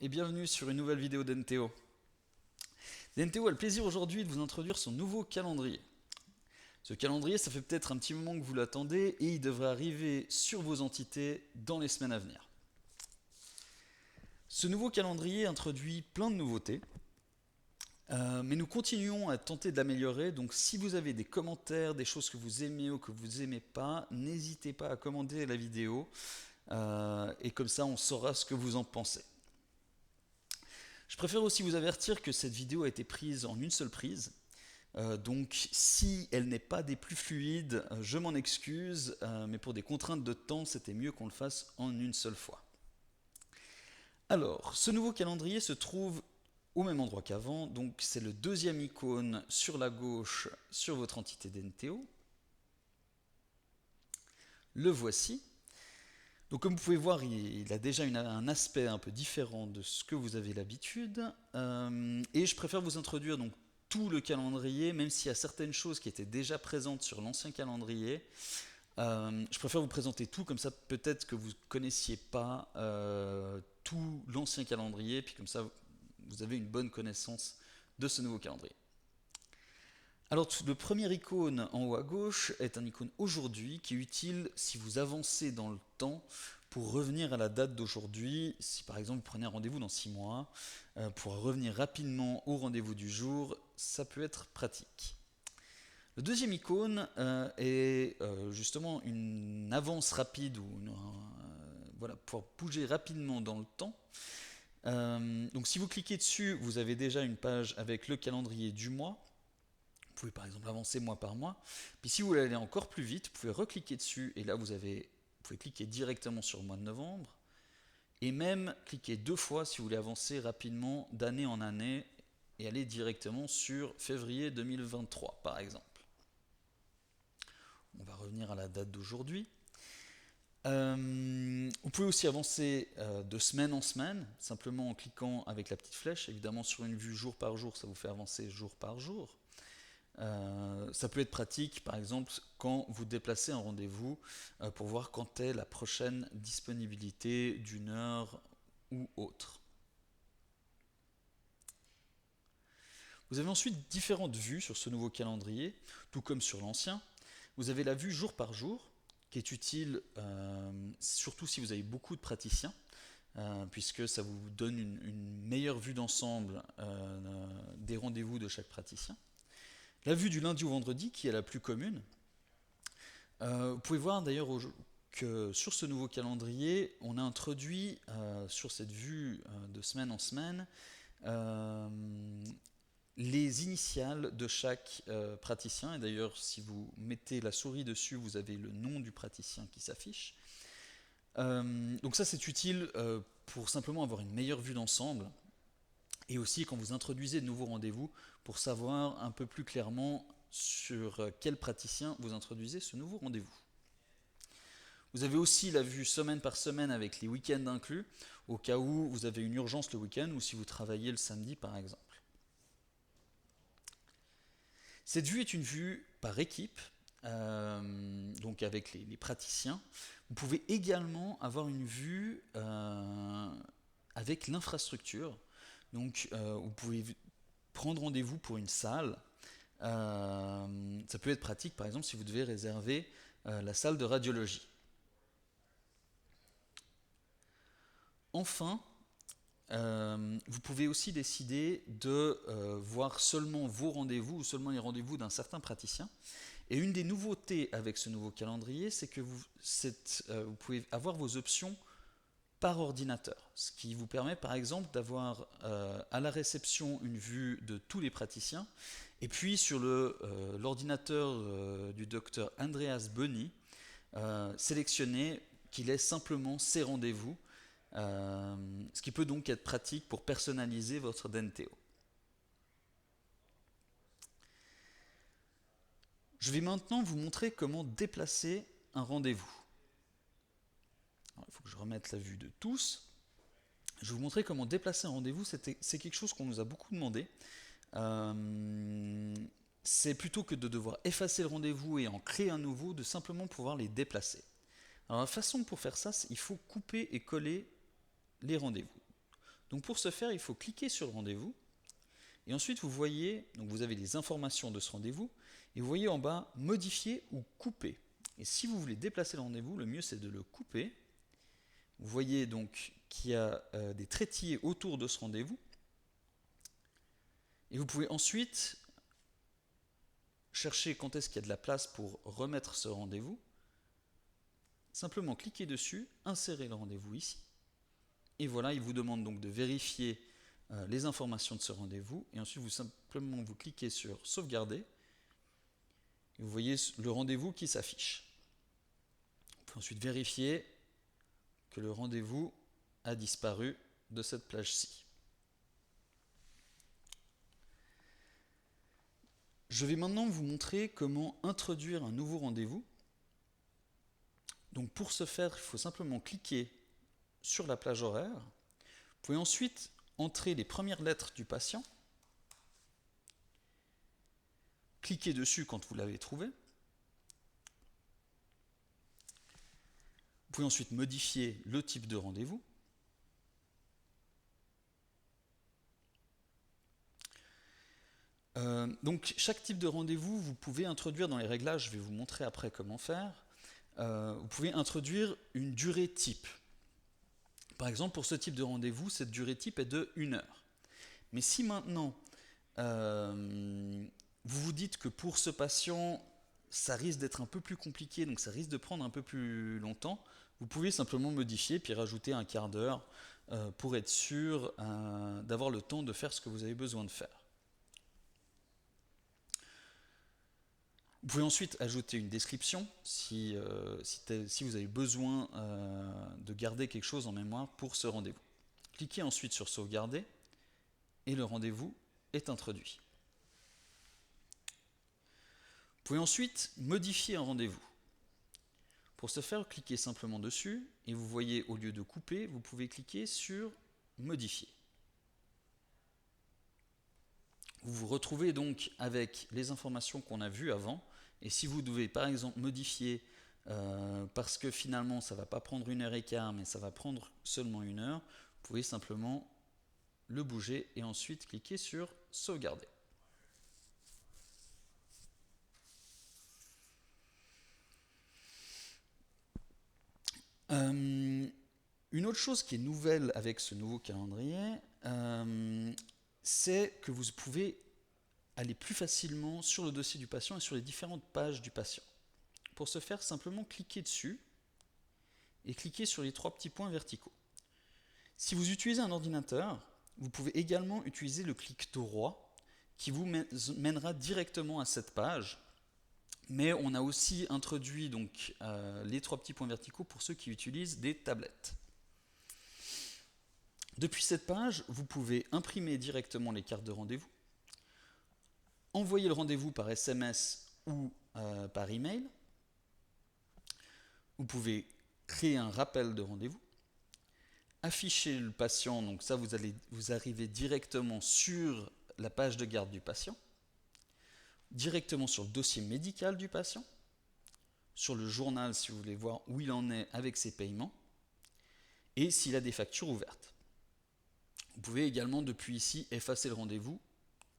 et bienvenue sur une nouvelle vidéo d'NTO. NTO a le plaisir aujourd'hui de vous introduire son nouveau calendrier. Ce calendrier, ça fait peut-être un petit moment que vous l'attendez et il devrait arriver sur vos entités dans les semaines à venir. Ce nouveau calendrier introduit plein de nouveautés, mais nous continuons à tenter de l'améliorer, donc si vous avez des commentaires, des choses que vous aimez ou que vous n'aimez pas, n'hésitez pas à commenter la vidéo, et comme ça on saura ce que vous en pensez. Je préfère aussi vous avertir que cette vidéo a été prise en une seule prise, donc si elle n'est pas des plus fluides, je m'en excuse, mais pour des contraintes de temps, c'était mieux qu'on le fasse en une seule fois. Alors, ce nouveau calendrier se trouve au même endroit qu'avant, donc c'est le deuxième icône sur la gauche sur votre entité d'NTO. Le voici. Donc comme vous pouvez voir, il a déjà un aspect un peu différent de ce que vous avez l'habitude. Et je préfère vous introduire donc tout le calendrier, même s'il y a certaines choses qui étaient déjà présentes sur l'ancien calendrier. Je préfère vous présenter tout, comme ça peut-être que vous ne connaissiez pas tout l'ancien calendrier, puis comme ça vous avez une bonne connaissance de ce nouveau calendrier. Alors le premier icône en haut à gauche est un icône aujourd'hui qui est utile si vous avancez dans le temps pour revenir à la date d'aujourd'hui. Si par exemple vous prenez un rendez-vous dans 6 mois, pour revenir rapidement au rendez-vous du jour, ça peut être pratique. Le deuxième icône est justement une avance rapide ou voilà, pour bouger rapidement dans le temps. Donc si vous cliquez dessus, vous avez déjà une page avec le calendrier du mois. Vous pouvez par exemple avancer mois par mois. Puis si vous voulez aller encore plus vite, vous pouvez recliquer dessus et là vous pouvez cliquer directement sur le mois de novembre. Et même cliquer 2 fois si vous voulez avancer rapidement d'année en année et aller directement sur février 2023 par exemple. On va revenir à la date d'aujourd'hui. Vous pouvez aussi avancer de semaine en semaine, simplement en cliquant avec la petite flèche. Évidemment sur une vue jour par jour, ça vous fait avancer jour par jour. Ça peut être pratique, par exemple, quand vous déplacez un rendez-vous pour voir quand est la prochaine disponibilité d'une heure ou autre. Vous avez ensuite différentes vues sur ce nouveau calendrier, tout comme sur l'ancien. Vous avez la vue jour par jour, qui est utile surtout si vous avez beaucoup de praticiens, puisque ça vous donne une meilleure vue d'ensemble des rendez-vous de chaque praticien. La vue du lundi au vendredi, qui est la plus commune. Vous pouvez voir d'ailleurs que sur ce nouveau calendrier, on a introduit sur cette vue de semaine en semaine les initiales de chaque praticien. Et d'ailleurs, si vous mettez la souris dessus, vous avez le nom du praticien qui s'affiche. Donc ça, c'est utile pour simplement avoir une meilleure vue d'ensemble. Et aussi quand vous introduisez de nouveaux rendez-vous pour savoir un peu plus clairement sur quel praticien vous introduisez ce nouveau rendez-vous. Vous avez aussi la vue semaine par semaine avec les week-ends inclus, au cas où vous avez une urgence le week-end ou si vous travaillez le samedi par exemple. Cette vue est une vue par équipe, donc avec les praticiens. Vous pouvez également avoir une vue avec l'infrastructure. Donc vous pouvez prendre rendez-vous pour une salle. Ça peut être pratique par exemple si vous devez réserver la salle de radiologie. Enfin, vous pouvez aussi décider de voir seulement vos rendez-vous ou seulement les rendez-vous d'un certain praticien. Et une des nouveautés avec ce nouveau calendrier, c'est que vous pouvez avoir vos options par ordinateur, ce qui vous permet par exemple d'avoir à la réception une vue de tous les praticiens et puis sur l'ordinateur du docteur Andreas Boni, sélectionner qu'il ait simplement ses rendez-vous, ce qui peut donc être pratique pour personnaliser votre DNTO. Je vais maintenant vous montrer comment déplacer un rendez-vous. Il faut que je remette la vue de tous. Je vais vous montrer comment déplacer un rendez-vous. C'est quelque chose qu'on nous a beaucoup demandé. C'est plutôt que de devoir effacer le rendez-vous et en créer un nouveau, de simplement pouvoir les déplacer. Alors la façon pour faire ça, il faut couper et coller les rendez-vous. Donc pour ce faire, il faut cliquer sur le rendez-vous, et ensuite vous voyez, donc vous avez les informations de ce rendez-vous, et vous voyez en bas modifier ou couper. Et si vous voulez déplacer le rendez-vous, le mieux c'est de le couper. Vous voyez donc qu'il y a des trétilliers autour de ce rendez-vous, et vous pouvez ensuite chercher quand est-ce qu'il y a de la place pour remettre ce rendez-vous. Simplement cliquez dessus, insérez le rendez-vous ici, et voilà, il vous demande donc de vérifier les informations de ce rendez-vous, et ensuite vous cliquez sur sauvegarder, et vous voyez le rendez-vous qui s'affiche. Vous pouvez ensuite vérifier que le rendez-vous a disparu de cette plage-ci. Je vais maintenant vous montrer comment introduire un nouveau rendez-vous. Donc pour ce faire, il faut simplement cliquer sur la plage horaire. Vous pouvez ensuite entrer les premières lettres du patient. Cliquez dessus quand vous l'avez trouvé. Vous pouvez ensuite modifier le type de rendez-vous. Donc chaque type de rendez-vous, vous pouvez introduire dans les réglages, je vais vous montrer après comment faire, vous pouvez introduire une durée type. Par exemple, pour ce type de rendez-vous, cette durée type est de 1 heure. Mais si maintenant, vous vous dites que pour ce patient, ça risque d'être un peu plus compliqué, donc ça risque de prendre un peu plus longtemps, vous pouvez simplement modifier puis rajouter un quart d'heure pour être sûr d'avoir le temps de faire ce que vous avez besoin de faire. Vous pouvez ensuite ajouter une description si vous avez besoin de garder quelque chose en mémoire pour ce rendez-vous. Cliquez ensuite sur sauvegarder et le rendez-vous est introduit. Vous pouvez ensuite modifier un rendez-vous. Pour ce faire, cliquez simplement dessus et vous voyez au lieu de couper, vous pouvez cliquer sur modifier. Vous vous retrouvez donc avec les informations qu'on a vues avant. Et si vous devez par exemple modifier parce que finalement ça ne va pas prendre 1h15 mais ça va prendre seulement 1 heure, vous pouvez simplement le bouger et ensuite cliquer sur sauvegarder. Une autre chose qui est nouvelle avec ce nouveau calendrier, c'est que vous pouvez aller plus facilement sur le dossier du patient et sur les différentes pages du patient. Pour ce faire, simplement cliquez dessus et cliquez sur les 3 petits points verticaux. Si vous utilisez un ordinateur, vous pouvez également utiliser le clic droit qui vous mènera directement à cette page, mais on a aussi introduit donc, les 3 petits points verticaux pour ceux qui utilisent des tablettes. Depuis cette page, vous pouvez imprimer directement les cartes de rendez-vous, envoyer le rendez-vous par SMS ou par email. Vous pouvez créer un rappel de rendez-vous, afficher le patient, donc ça vous arrivez directement sur la page de garde du patient, directement sur le dossier médical du patient, sur le journal si vous voulez voir où il en est avec ses paiements, et s'il a des factures ouvertes. Vous pouvez également depuis ici effacer le rendez-vous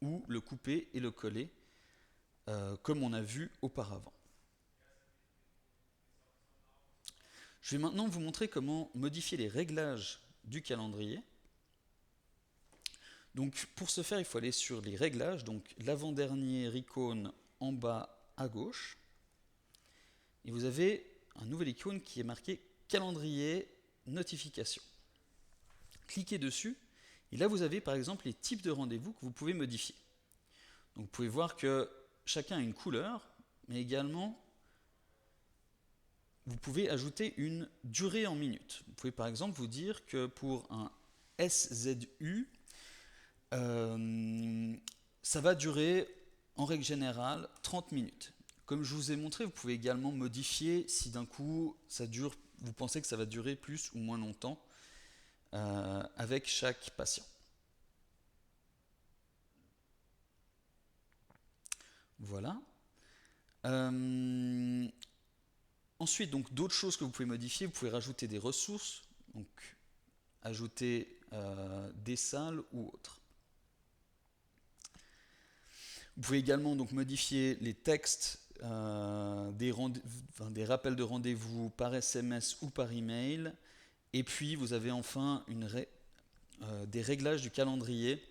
ou le couper et le coller comme on a vu auparavant. Je vais maintenant vous montrer comment modifier les réglages du calendrier. Donc pour ce faire, il faut aller sur les réglages, donc l'avant-dernier icône en bas à gauche. Et vous avez un nouvel icône qui est marqué calendrier notification. Cliquez dessus et là vous avez par exemple les types de rendez-vous que vous pouvez modifier. Donc vous pouvez voir que chacun a une couleur, mais également vous pouvez ajouter une durée en minutes. Vous pouvez par exemple vous dire que pour un SZU, ça va durer en règle générale 30 minutes. Comme je vous ai montré, vous pouvez également modifier si d'un coup vous pensez que ça va durer plus ou moins longtemps avec chaque patient. Voilà. Ensuite, donc d'autres choses que vous pouvez modifier, vous pouvez rajouter des ressources, donc ajouter des salles ou autres. Vous pouvez également donc modifier les textes des rappels de rendez-vous par SMS ou par email. Et puis vous avez enfin des réglages du calendrier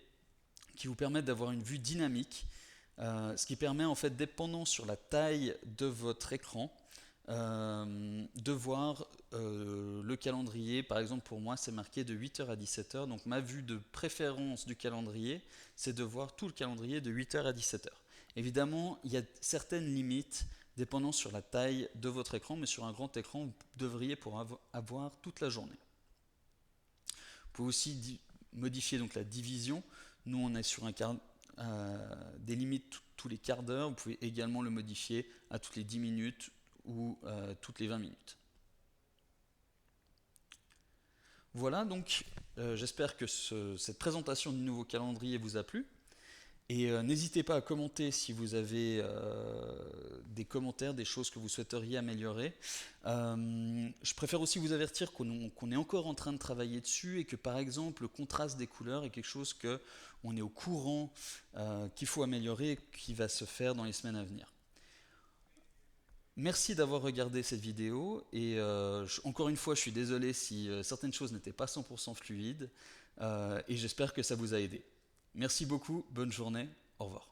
qui vous permettent d'avoir une vue dynamique, ce qui permet en fait, dépendant sur la taille de votre écran, de voir le calendrier. Par exemple, pour moi, c'est marqué de 8h à 17h. Donc ma vue de préférence du calendrier, c'est de voir tout le calendrier de 8h à 17h. Évidemment, il y a certaines limites dépendant sur la taille de votre écran, mais sur un grand écran, vous devriez pouvoir avoir toute la journée. Vous pouvez aussi modifier donc la division. Nous, on est sur des limites tous les quarts d'heure. Vous pouvez également le modifier à toutes les 10 minutes ou toutes les 20 minutes. Voilà, donc j'espère que cette présentation du nouveau calendrier vous a plu. Et n'hésitez pas à commenter si vous avez des commentaires, des choses que vous souhaiteriez améliorer. Je préfère aussi vous avertir qu'on est encore en train de travailler dessus et que par exemple le contraste des couleurs est quelque chose qu'on est au courant qu'il faut améliorer et qui va se faire dans les semaines à venir. Merci d'avoir regardé cette vidéo et encore une fois je suis désolé si certaines choses n'étaient pas 100% fluides et j'espère que ça vous a aidé. Merci beaucoup, bonne journée, au revoir.